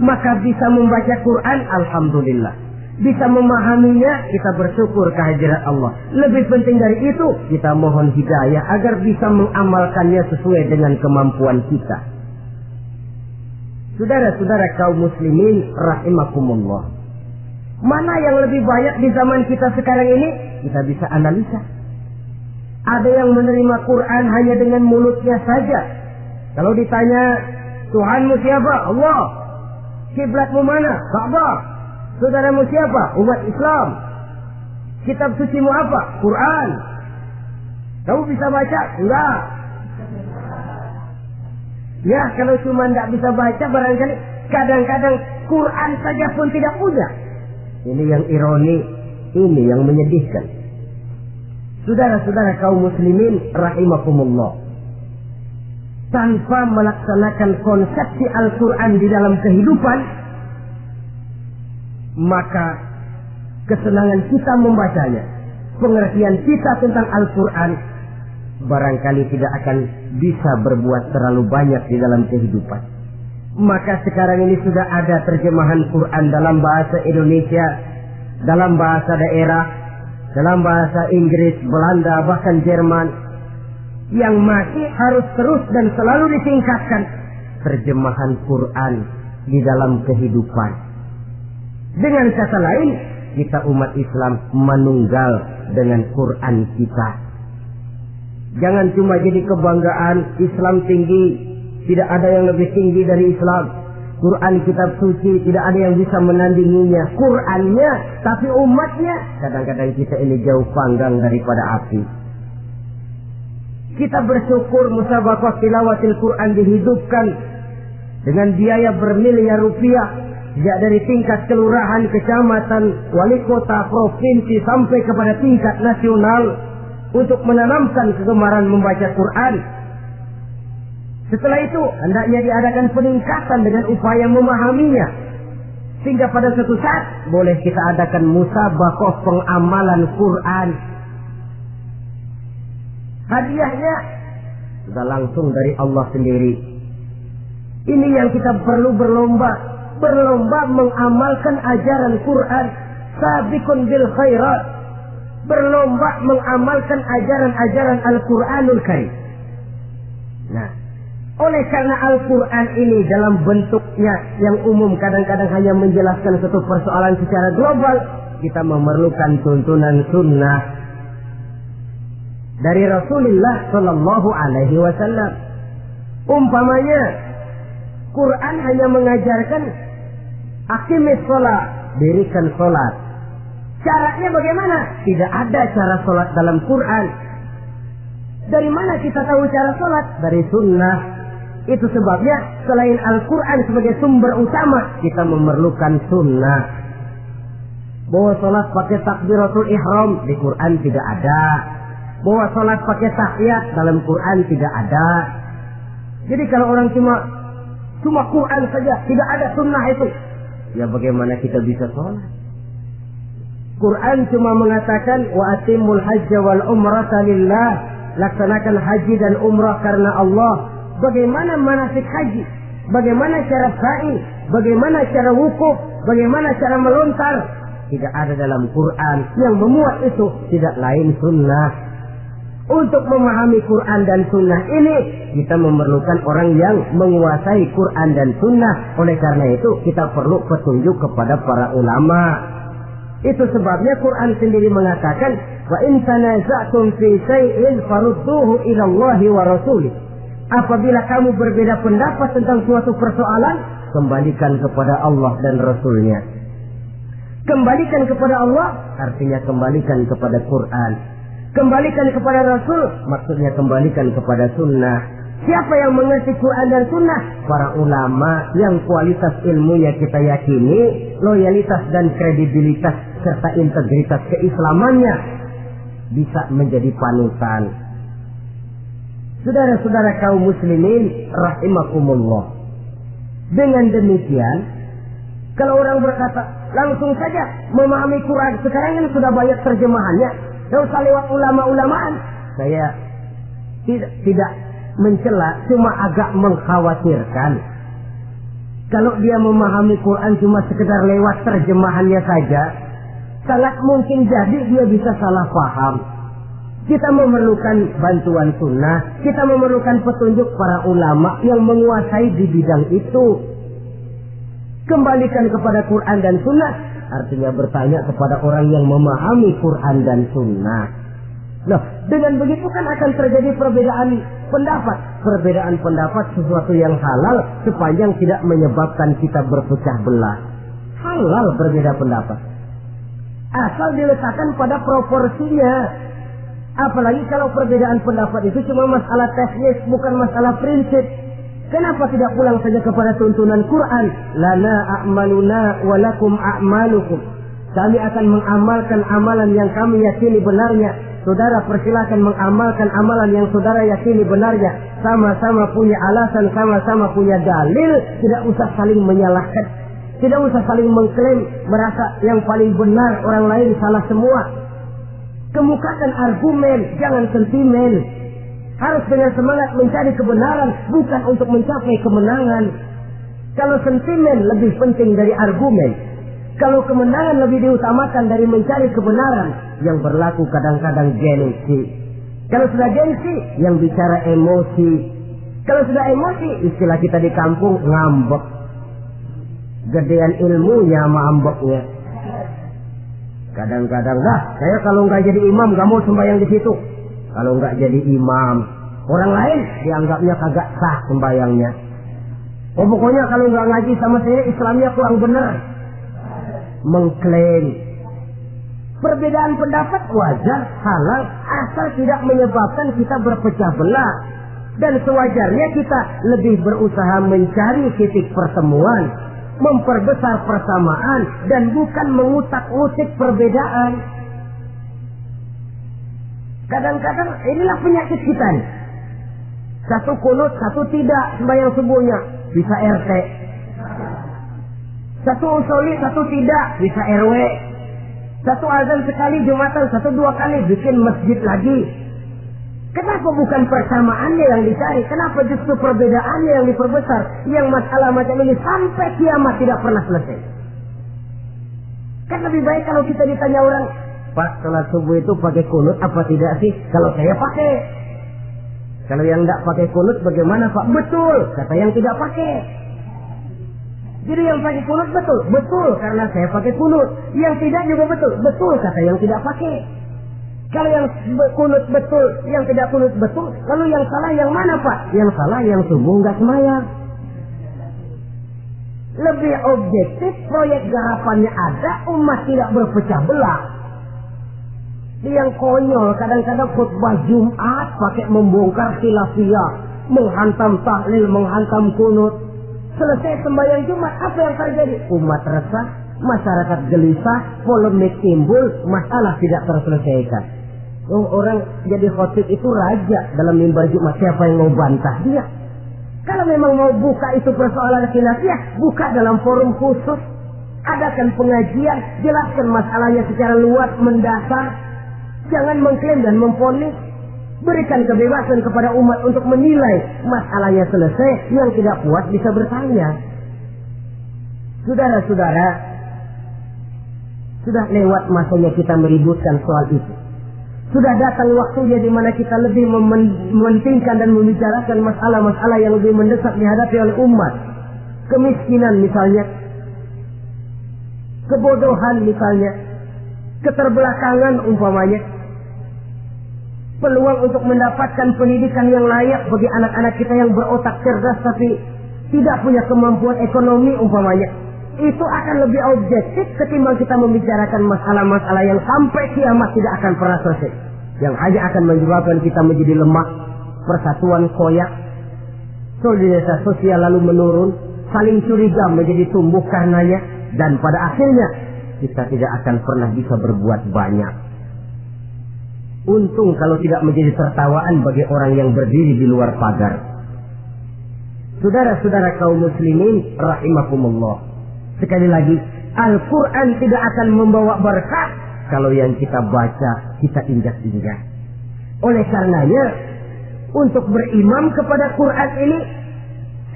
Maka bisa membaca Quran, alhamdulillah. Bisa memahaminya, kita bersyukur kehadirat Allah. Lebih penting dari itu, kita mohon hidayah agar bisa mengamalkannya sesuai dengan kemampuan kita. Saudara-saudara kaum muslimin rahimakumullah, mana yang lebih banyak di zaman kita sekarang ini? Kita bisa analisa. Ada yang menerima Quran hanya dengan mulutnya saja. Kalau ditanya, Tuhanmu siapa? Allah. Kiblatmu mana? Ka'bah. Saudaramu siapa? Umat Islam. Kitab sucimu apa? Quran. Kamu bisa baca? Enggak. Ya, kalau cuma tidak bisa baca, barangkali kadang-kadang Quran saja pun tidak punya. Ini yang ironi, ini yang menyedihkan. Saudara-saudara kaum muslimin rahimakumullah, tanpa melaksanakan konsepsi Al-Quran di dalam kehidupan, maka kesenangan kita membacanya, pengertian kita tentang Al-Quran, barangkali tidak akan bisa berbuat terlalu banyak di dalam kehidupan. Maka sekarang ini sudah ada terjemahan Quran dalam bahasa Indonesia, dalam bahasa daerah, dalam bahasa Inggris, Belanda, bahkan Jerman, yang masih harus terus dan selalu ditingkatkan terjemahan Quran di dalam kehidupan. Dengan kata lain, kita umat Islam menunggal dengan Quran kita. Jangan cuma jadi kebanggaan Islam tinggi, tidak ada yang lebih tinggi dari Islam. Quran kitab suci, tidak ada yang bisa menandinginya. Qurannya, tapi umatnya, kadang-kadang kita ini jauh panggang daripada api. Kita bersyukur musabaqah tilawatil Quran dihidupkan dengan biaya bermiliar rupiah, sejak dari tingkat kelurahan, kecamatan, wali kota, provinsi sampai kepada tingkat nasional, untuk menanamkan kegemaran membaca Quran. Setelah itu hendaknya diadakan peningkatan dengan upaya memahaminya, sehingga pada suatu saat boleh kita adakan musabaqah pengamalan Quran. Hadiahnya sudah langsung dari Allah sendiri. Ini yang kita perlu berlomba mengamalkan ajaran Quran. Sabiqun bil khairat, berlomba mengamalkan ajaran-ajaran Al-Quranul Karim. Nah, oleh karena Al-Quran ini dalam bentuknya yang umum kadang-kadang hanya menjelaskan satu persoalan secara global, kita memerlukan tuntunan sunnah dari Rasulullah Sallallahu Alaihi Wasallam. Umpamanya, Quran hanya mengajarkan aqimis sholat, dirikan sholat. Caranya bagaimana? Tidak ada cara sholat dalam Quran. Dari mana kita tahu cara sholat? Dari sunnah. Itu sebabnya selain Al-Quran sebagai sumber utama, kita memerlukan sunnah. Bahwa sholat pakai takbiratul ihram di Quran tidak ada. Bahwa sholat pakai tahiyat dalam Quran tidak ada. Jadi kalau orang cuma Quran saja, tidak ada sunnah itu, ya bagaimana kita bisa sholat? Quran cuma mengatakan wa atimul hajja wal umrata lillah, laksanakan haji dan umrah karena Allah. Bagaimana manasik haji? Bagaimana cara sa'i? Bagaimana cara wukuf? Bagaimana cara melontar? Tidak ada dalam Quran. Yang memuat itu tidak lain sunnah. Untuk memahami Quran dan sunnah ini, kita memerlukan orang yang menguasai Quran dan sunnah. Oleh karena itu, kita perlu petunjuk kepada para ulama. Itu sebabnya Quran sendiri mengatakan, wa in tanaza'tum fi syai'in farudduhu ila Allahi wa rasulih. Apabila kamu berbeda pendapat tentang suatu persoalan, kembalikan kepada Allah dan Rasulnya. Kembalikan kepada Allah artinya kembalikan kepada Quran. Kembalikan kepada Rasul maksudnya kembalikan kepada sunnah. Siapa yang mengerti Quran dan sunnah? Para ulama yang kualitas ilmunya kita yakini, loyalitas dan kredibilitas serta integritas keislamannya bisa menjadi panutan. Saudara-saudara kaum muslimin rahimakumullah. Dengan demikian, kalau orang berkata langsung saja memahami Quran, sekarang ini sudah banyak terjemahannya, tidak usah lewat ulama-ulamaan. Saya tidak mencela, cuma agak mengkhawatirkan. Kalau dia memahami Quran cuma sekedar lewat terjemahannya saja, sangat mungkin jadi dia bisa salah paham. Kita memerlukan bantuan sunnah, kita memerlukan petunjuk para ulama yang menguasai di bidang itu. Kembalikan kepada Quran dan sunnah, artinya bertanya kepada orang yang memahami Quran dan sunnah. Nah, dengan begitu kan akan terjadi perbedaan pendapat. Perbedaan pendapat sesuatu yang halal sepanjang tidak menyebabkan kita berpecah belah. Halal berbeda pendapat, asal diletakkan pada proporsinya. Apalagi kalau perbedaan pendapat itu cuma masalah teknis, bukan masalah prinsip. Kenapa tidak pulang saja kepada tuntunan Quran? Lana a'maluna wa lakum a'malukum. Kami akan mengamalkan amalan yang kami yakini benarnya. Saudara persilakan mengamalkan amalan yang saudara yakini benarnya. Sama-sama punya alasan, sama-sama punya dalil. Tidak usah saling menyalahkan. Tidak usah saling mengklaim merasa yang paling benar, orang lain salah semua. Kemukakan argumen, jangan sentimen. Harus dengan semangat mencari kebenaran, bukan untuk mencapai kemenangan. Kalau sentimen lebih penting dari argumen, kalau kemenangan lebih diutamakan dari mencari kebenaran, yang berlaku kadang-kadang gengsi. Kalau sudah gengsi, yang bicara emosi. Kalau sudah emosi, istilah kita di kampung ngambek. Gedean ilmunya sama ambeknya. Kadang-kadang, saya kalau nggak jadi imam nggak mau sembahyang di situ. Kalau nggak jadi imam, orang lain dianggapnya kagak sah sembahyangnya. Oh pokoknya kalau nggak ngaji sama saya Islamnya kurang benar. Mengklaim. Perbedaan pendapat wajar, halal, asal tidak menyebabkan kita berpecah belah. Dan sewajarnya kita lebih berusaha mencari titik pertemuan, memperbesar persamaan dan bukan mengutak-utik perbedaan. Kadang-kadang inilah penyakit kita nih. Satu kunut, satu tidak sembahyang subuhnya, bisa RT. Satu usoli, satu tidak, bisa RW. Satu azan sekali Jumatan, satu dua kali bikin masjid lagi. Kenapa bukan persamaannya yang dicari? Kenapa justru perbedaannya yang diperbesar? Yang masalah macam ini sampai kiamat tidak pernah selesai. Kan lebih baik kalau kita ditanya orang, Pak, sholat subuh itu pakai kunut apa tidak sih? Kalau saya pakai. Kalau yang tidak pakai kunut bagaimana Pak? Betul, kata yang tidak pakai. Jadi yang pakai kunut betul, betul karena saya pakai kunut. Yang tidak juga betul, betul kata yang tidak pakai. Kalau yang kunut betul, yang tidak kunut betul, lalu yang salah yang mana Pak? Yang salah yang subuh nggak semayang. Lebih objektif, proyek garapannya ada, umat tidak berpecah belah. Yang konyol kadang-kadang khutbah Jumat pakai membongkar khilafiyah, menghantam tahlil, menghantam kunut. Selesai sembahyang Jumat, apa yang terjadi? Umat resah, masyarakat gelisah, polemik timbul, masalah tidak terselesaikan. Oh, orang jadi khotib itu raja dalam mimbar Jumat, siapa yang mau bantah dia? Kalau memang mau buka itu persoalan khilafiyah, buka dalam forum khusus. adakan pengajian, jelaskan masalahnya secara luas, mendasar. Jangan mengklaim dan memvonis. Berikan kebebasan kepada umat untuk menilai. Masalahnya selesai, yang tidak puas bisa bertanya. Saudara-saudara, sudah lewat masanya kita meributkan soal itu. Sudah datang waktunya di mana kita lebih mementingkan dan membicarakan masalah-masalah yang lebih mendesak dihadapi oleh umat. Kemiskinan misalnya, kebodohan misalnya, keterbelakangan umpamanya. Peluang untuk mendapatkan pendidikan yang layak bagi anak-anak kita yang berotak cerdas tapi tidak punya kemampuan ekonomi umpamanya. Itu akan lebih objektif ketimbang kita membicarakan masalah-masalah yang sampai kiamat tidak akan pernah selesai. Yang hanya akan menyebabkan kita menjadi lemah, persatuan koyak, solidaritas sosial lalu menurun, saling curiga menjadi tumbuh karenanya, dan pada akhirnya kita tidak akan pernah bisa berbuat banyak. Untung kalau tidak menjadi tertawaan bagi orang yang berdiri di luar pagar. Saudara-saudara kaum muslimin rahimakumullah. Sekali lagi, Al-Quran tidak akan membawa berkah kalau yang kita baca kita injak-injak. Oleh karenanya, untuk berimam kepada Quran ini,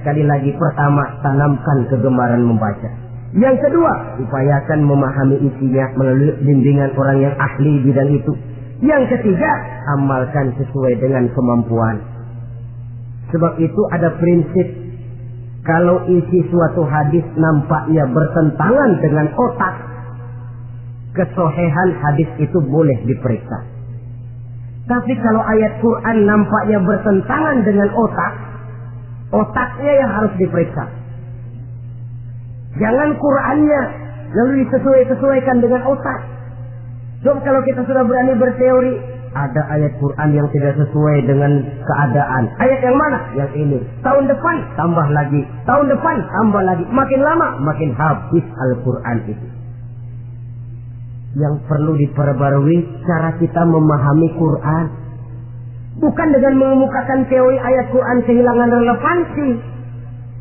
sekali lagi pertama, tanamkan kegemaran membaca. Yang kedua, upayakan memahami isinya melalui bimbingan orang yang ahli bidang itu. Yang ketiga, amalkan sesuai dengan kemampuan. Sebab itu ada prinsip, kalau isi suatu hadis nampaknya bertentangan dengan otak, kesohihan hadis itu boleh diperiksa. Tapi kalau ayat Quran nampaknya bertentangan dengan otak, otaknya yang harus diperiksa. Jangan Qurannya lalu disesuaikan dengan otak. Sebab kalau kita sudah berani berteori, ada ayat Quran yang tidak sesuai dengan keadaan. Ayat yang mana? Yang ini. Tahun depan tambah lagi. Tahun depan tambah lagi. Makin lama makin habis Al-Quran itu. Yang perlu diperbarui cara kita memahami Quran. Bukan dengan mengemukakan teori ayat Quran kehilangan relevansi.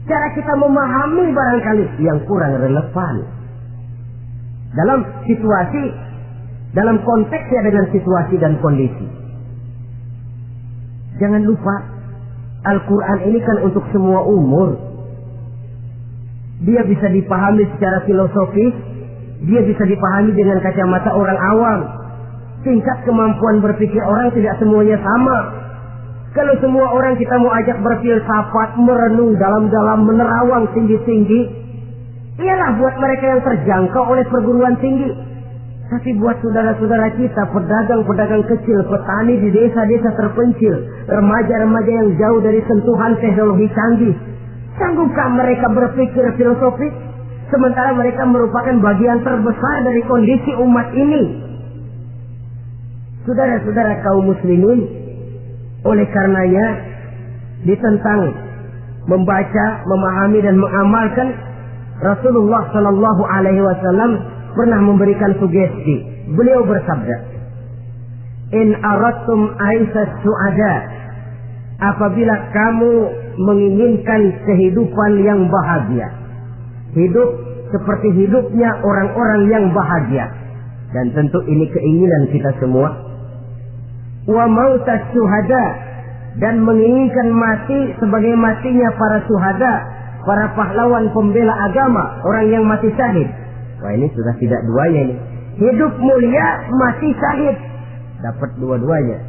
Cara kita memahami barangkali yang kurang relevan. Dalam situasi, dalam konteksnya dengan situasi dan kondisi. Jangan lupa, Al-Quran ini kan untuk semua umur. Dia bisa dipahami secara filosofis, dia bisa dipahami dengan kacamata orang awam. Tingkat kemampuan berpikir orang tidak semuanya sama. Kalau semua orang kita mau ajak berfilsafat, merenung dalam-dalam, menerawang tinggi-tinggi, ialah buat mereka yang terjangkau oleh perguruan tinggi. Tapi buat saudara-saudara kita, pedagang-pedagang kecil, petani di desa-desa terpencil, remaja-remaja yang jauh dari sentuhan teknologi canggih, sanggupkah mereka berpikir filosofis? Sementara mereka merupakan bagian terbesar dari kondisi umat ini. Saudara-saudara kaum muslimin, oleh karenanya, ditentang membaca, memahami dan mengamalkan, Rasulullah Shallallahu Alaihi Wasallam pernah memberikan sugesti. Beliau bersabda, "In aradtum aisas su'ada," apabila kamu menginginkan kehidupan yang bahagia, hidup seperti hidupnya orang-orang yang bahagia, dan tentu ini keinginan kita semua. Wa mautas syuhada, dan menginginkan mati sebagai matinya para syuhada, para pahlawan pembela agama, orang yang mati syahid. Wah, ini sudah tidak duanya ini. Hidup mulia, mati syahid. Dapat dua-duanya.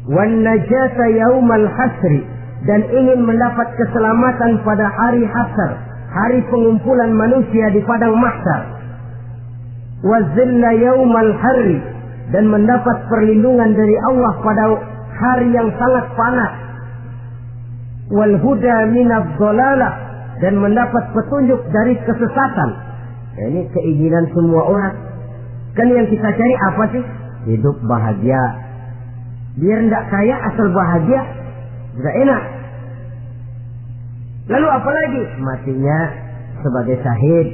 Wan najata yaumal hasri, dan ingin mendapat keselamatan pada hari hasar, hari pengumpulan manusia di padang mahsyar. Wa zilla yaumal harri, dan mendapat perlindungan dari Allah pada hari yang sangat panas. Wal huda minadh dhalalah, dan mendapat petunjuk dari kesesatan. Ya, ini keinginan semua orang. Kan yang kita cari apa sih? Hidup bahagia. Biar tidak kaya asal bahagia, sudah enak. Lalu apa lagi? Matinya sebagai syahid.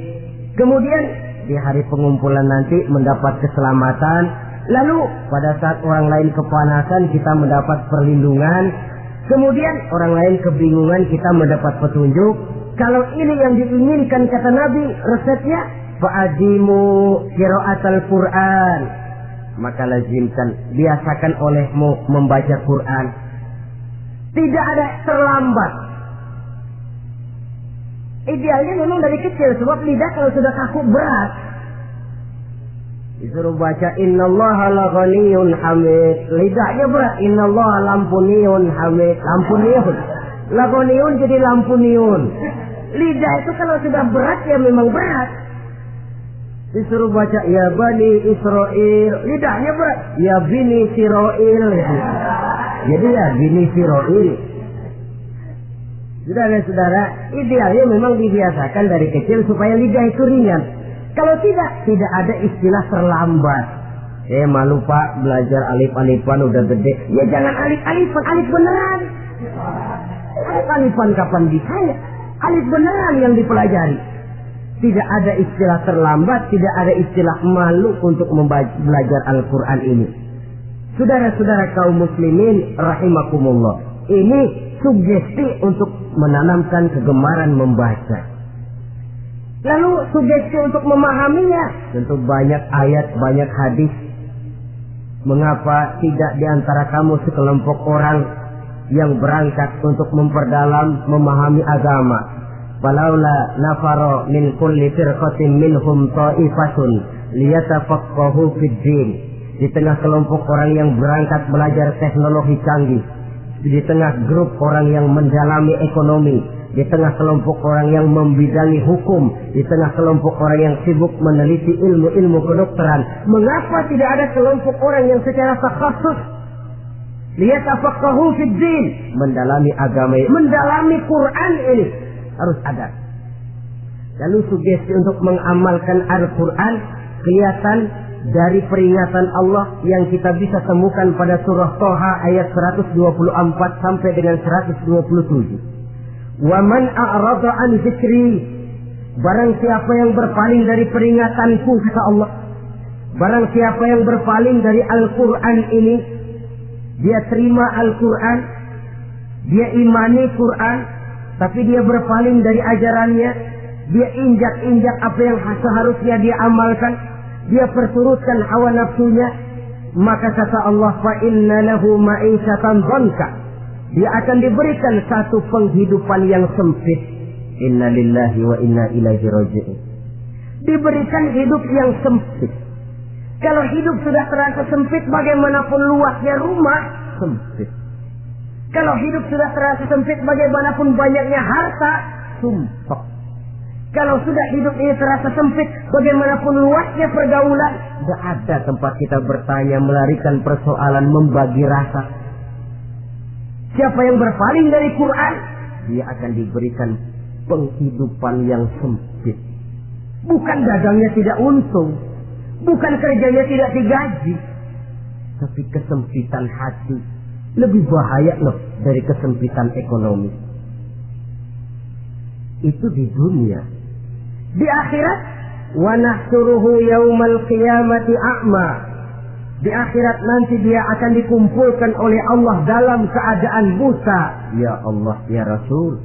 Kemudian di hari pengumpulan nanti mendapat keselamatan. Lalu pada saat orang lain kepanasan kita mendapat perlindungan. Kemudian orang lain kebingungan kita mendapat petunjuk. Kalau ini yang diinginkan kata Nabi, resepnya Fa'adimu qiraatal Qur'an, maka lazimkan, biasakan olehmu membaca Quran. Tidak ada terlambat. Idealnya memang dari kecil, sebab lidah kalau sudah kaku berat. Disuruh baca innallaha laghaniyun hamid, lidahnya berat. Innallaha lampuniyun hamid, lampuniyun. Laghaniyun jadi lampuniyun. Lidah itu kalau sudah berat ya memang berat. Disuruh baca ya bani Israel, lidahnya berat. Ya bini Siroil. Jadi ya bini Siroil. Saudara-saudara, idealnya memang dibiasakan dari kecil supaya lidah itu ringan. Kalau tidak ada istilah terlambat. Malu pak, belajar alif-alifan udah gede. Ya jangan alif-alifan, alif beneran. Alif-alifan kapan bisa ya? Alif beneran yang dipelajari. Tidak ada istilah terlambat, tidak ada istilah malu untuk belajar Al-Quran ini. Saudara-saudara kaum muslimin rahimakumullah, ini sugesti untuk menanamkan kegemaran membaca. Lalu sugesti untuk memahaminya, tentu banyak ayat, banyak hadis. Mengapa tidak di antara kamu sekelompok orang yang berangkat untuk memperdalam, memahami agama? Falaula nafaro min kulli firqatin minhum ta'ifatun liyatafaqahu fid din. Di tengah kelompok orang yang berangkat belajar teknologi canggih, di tengah grup orang yang mendalami ekonomi, di tengah kelompok orang yang membidangi hukum, di tengah kelompok orang yang sibuk meneliti ilmu-ilmu kedokteran, mengapa tidak ada kelompok orang yang secara takhasus liyatafaqahu fid din, mendalami agama, mendalami Quran ini? Harus ada. Lalu sugesti untuk mengamalkan Al-Quran kelihatan dari peringatan Allah yang kita bisa temukan pada surah Toha ayat 124 sampai dengan 127. Wa man a'rada an zikri, barang siapa yang berpaling dari peringatanku, kata Allah, barang siapa yang berpaling dari Al-Quran ini, dia terima Al-Quran, dia imani Quran, tapi dia berpaling dari ajarannya, dia injak-injak apa yang seharusnya dia amalkan, dia perturutkan hawa nafsunya, maka kata Allah, fa inna lahu ma'isyatan dhanka, dia akan diberikan satu penghidupan yang sempit. Inna lillahi wa inna ilaihi raji'un. Diberikan hidup yang sempit. Kalau hidup sudah terasa sempit, bagaimanapun luasnya rumah, sempit. Kalau hidup sudah terasa sempit, bagaimanapun banyaknya harta, sumpah. Kalau sudah hidup ini terasa sempit, bagaimanapun luasnya pergaulan, tidak ada tempat kita bertanya, melarikan persoalan, membagi rasa. Siapa yang berpaling dari Quran, dia akan diberikan penghidupan yang sempit. Bukan dagangnya tidak untung, bukan kerjanya tidak digaji, tapi kesempitan hati lebih bahaya loh dari kesempitan ekonomi. Itu di dunia. Di akhirat, wa nahsuruhu yaumal qiyamati a'ma. Di akhirat nanti dia akan dikumpulkan oleh Allah dalam keadaan buta. Ya Allah, ya Rasul.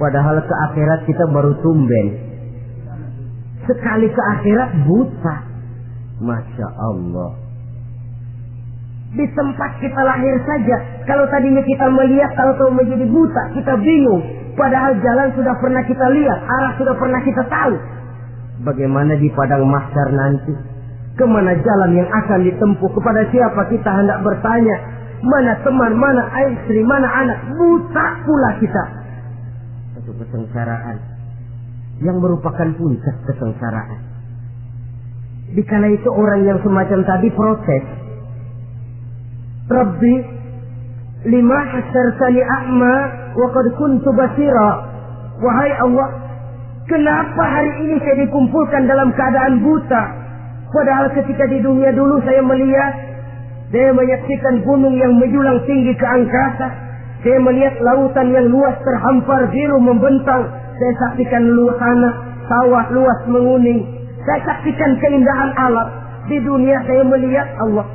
Padahal ke akhirat kita baru tumben. Sekali ke akhirat buta. Masya Allah. Di tempat kita lahir saja, kalau tadinya kita melihat, tahu-tahu menjadi buta, kita bingung. Padahal jalan sudah pernah kita lihat, arah sudah pernah kita tahu. Bagaimana di padang mahsyar nanti? Kemana jalan yang akan ditempuh? Kepada siapa kita hendak bertanya? Mana teman, mana istri, mana anak? Buta pula kita. Satu kesengsaraan yang merupakan puncak kesengsaraan. Dikala itu orang yang semacam tadi protes, Rabbi, lima hasyartani a'ma wa qad kuntu basira. Wahai Allah, kenapa hari ini saya dikumpulkan dalam keadaan buta? Padahal ketika di dunia dulu saya melihat, saya menyaksikan gunung yang menjulang tinggi ke angkasa, saya melihat lautan yang luas terhampar biru membentang, saya saksikan luas tanah, sawah luas menguning, saya saksikan keindahan alam. Di dunia saya melihat Allah.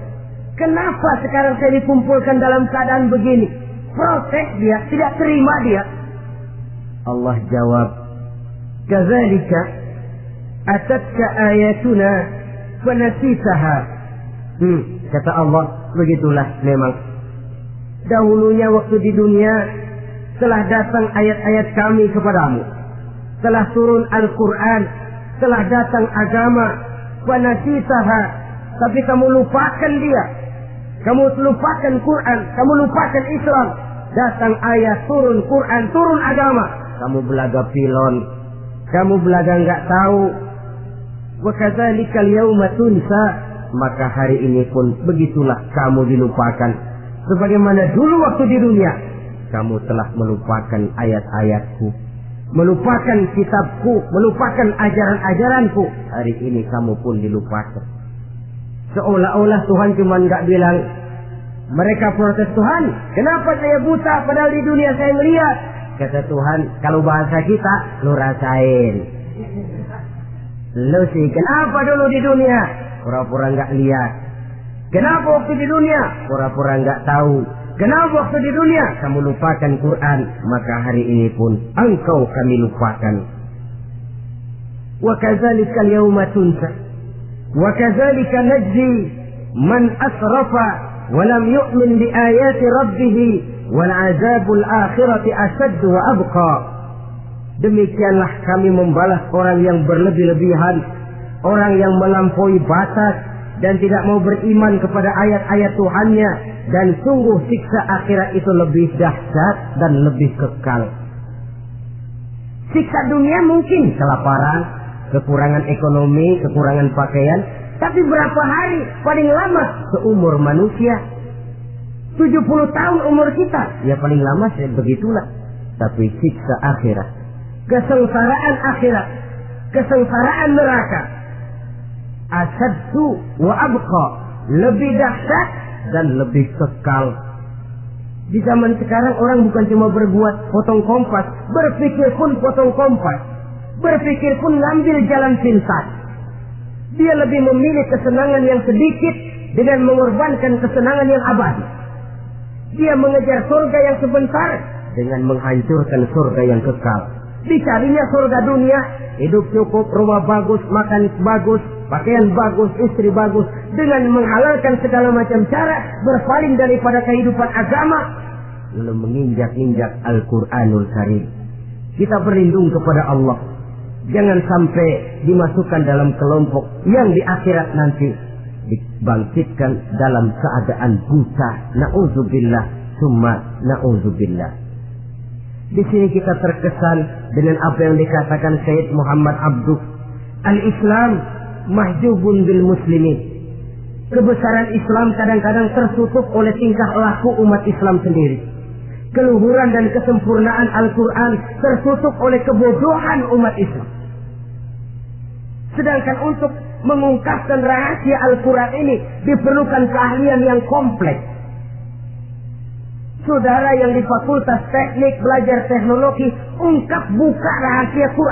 Kenapa sekarang saya dikumpulkan dalam keadaan begini? Protes dia, tidak terima dia. Allah jawab, kadzalika atatka ayatuna fanasitaha. Kata Allah, begitulah memang. Dahulunya waktu di dunia telah datang ayat-ayat kami kepadamu, telah turun Al-Quran, telah datang agama, fanasitaha, tapi kamu lupakan dia. Kamu lupakan Quran, kamu lupakan Islam. Datang ayat, turun Quran, turun agama, kamu belaga pilon, kamu belaga nggak tahu. Wa kadzalikal yauma tunsa, maka hari ini pun begitulah kamu dilupakan. Sebagaimana dulu waktu di dunia kamu telah melupakan ayat-ayatku, melupakan kitabku, melupakan ajaran-ajaranku. Hari ini kamu pun dilupakan. Seolah-olah Tuhan cuma nggak bilang, mereka protes, Tuhan, kenapa saya buta padahal di dunia saya melihat? Kata Tuhan, kalau bahasa kita, lu rasain. Lu sih, kenapa dulu di dunia? Pura-pura nggak lihat. Kenapa waktu di dunia? Pura-pura nggak tahu. Kenapa waktu di dunia? Kamu lupakan Quran. Maka hari ini pun engkau kami lupakan. Wa kadzalikal yauma tunsa. Wa kadzalika najzi man asrafa wa lam yu'min bi ayati rabbih wal 'adzabul akhirati ashaddu wa abqa. Demikianlah kami membalas orang yang berlebih-lebihan, orang yang melampaui batas dan tidak mau beriman kepada ayat-ayat Tuhannya, dan sungguh siksa akhirat itu lebih dahsyat dan lebih kekal. Siksa dunia mungkin kelaparan, kekurangan ekonomi, kekurangan pakaian, tapi berapa hari paling lama seumur manusia? 70 tahun umur kita, ya paling lama begitulah. Tapi siksa akhirat, kesengsaraan akhirat, kesengsaraan neraka, asaddu wa abqa, lebih dahsyat dan lebih kekal. Di zaman sekarang orang bukan cuma berbuat potong kompas, berpikir pun potong kompas, berpikir pun ngambil jalan pintas. Dia lebih memilih kesenangan yang sedikit dengan mengorbankan kesenangan yang abadi. Dia mengejar surga yang sebentar dengan menghancurkan surga yang kekal. Dicarinya surga dunia, hidup cukup, rumah bagus, makan bagus, pakaian bagus, istri bagus, dengan menghalalkan segala macam cara, berpaling daripada kehidupan agama, lalu menginjak-injak Al-Quranul Karim. Kita berlindung kepada Allah, jangan sampai dimasukkan dalam kelompok yang di akhirat nanti dibangkitkan dalam keadaan buta. Na'udzubillah, summa na'udzubillah. Di sini kita terkesan dengan apa yang dikatakan Sayyid Muhammad Abduh, al-Islam mahjubun bil muslimin. Kebesaran Islam kadang-kadang tertutup oleh tingkah laku umat Islam sendiri. Keluhuran dan kesempurnaan Al-Quran tertutup oleh kebodohan umat Islam. Sedangkan untuk mengungkapkan rahasia Al-Quran ini diperlukan keahlian yang kompleks. Saudara yang di Fakultas Teknik belajar teknologi, ungkap buka rahasia Quran